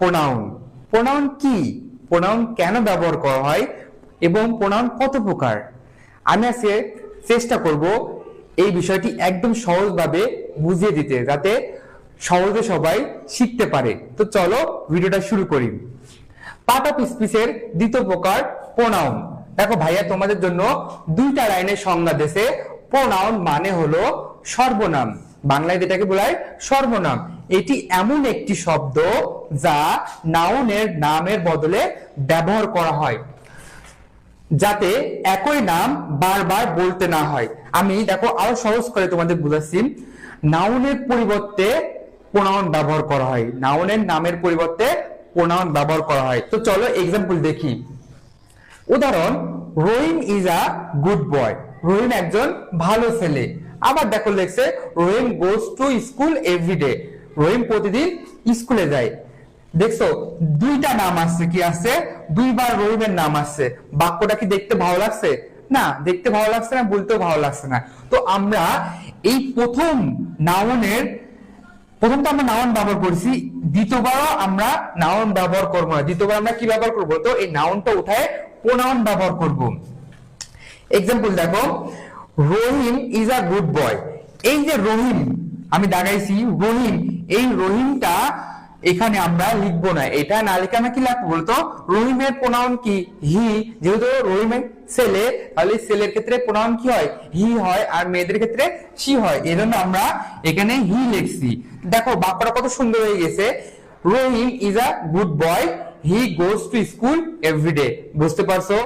Pronoun. Pronoun কি, pronoun কেন ব্যবহার করা হয় এবং প্রোনাউন কত প্রকার, আমি আজকে চেষ্টা করব এই বিষয়টি একদম সহজভাবে বুঝিয়ে দিতে, যাতে সহজে সবাই শিখতে পারে। তো চলো ভিডিওটা শুরু করি। পার্ট অফ স্পিচের দ্বিতীয় প্রকার প্রোনাউন। দেখো ভাইয়া তোমাদের জন্য দুইটা লাইনের সংজ্ঞা দিয়েছে। প্রোনাউন মানে হলো সর্বনাম, বাংলায় যেটাকে বলা হয় সর্বনাম। এটি এমন একটি শব্দ যা নাউনের নামের বদলে ব্যবহার করা হয়, যাতে একই নাম বারবার বলতে না হয়। আমি দেখো আরো সহজ করে তোমাদের বুঝাচ্ছি। নাউনের পরিবর্তে প্রোনাউন ব্যবহার করা হয়, নাউনের নামের পরিবর্তে প্রোনাউন ব্যবহার করা হয়। তো চলো এক্সাম্পল দেখি। উদাহরণ, রহিম ইজ আ গুড বয়, রহিম একজন ভালো ছেলে। আবার দেখো লেখছে রহিম গোজ টু স্কুল এভরিডে, রহিম প্রতিদিন স্কুলে যায়। দেখছো দুইটা নাম আসছে, কি আসছে, দুইবার রহিমের নাম আসছে। বাক্যটা কি দেখতে ভালো লাগছে? না, দেখতে ভালো লাগছে না, বলতেও ভালো লাগছে না। তো আমরা এই প্রথম তো আমরা নাউন ব্যবহার করছি, দ্বিতীয়বারও আমরা নাউন ব্যবহার করবো না। দ্বিতীয়বার আমরা কি ব্যবহার করবো, তো এই নাউনটা উঠায় প্রোনাউন ব্যবহার করব। এক্সাম্পল দেখো, রহিম ইজ আ গুড বয়। এই যে রহিম আমি দাগাইছি, রহিম, এই রহিমটা এখানে আমরা লিখবো না, এটা না লিখে আমরা কি লিখবো বলতো, রহিমের প্রোনাউন কি, হি। যেহেতু রহিমের ছেলে, তাহলে ছেলের ক্ষেত্রে প্রোনাউন কি হয়, হি হয়, আর মেয়েদের ক্ষেত্রে শি হয়। এই জন্য আমরা এখানে হি লিখছি। দেখো বাক্যটা কত সুন্দর হয়ে গেছে, Rahim is a good boy, he goes to school everyday. বুঝতে পারছো?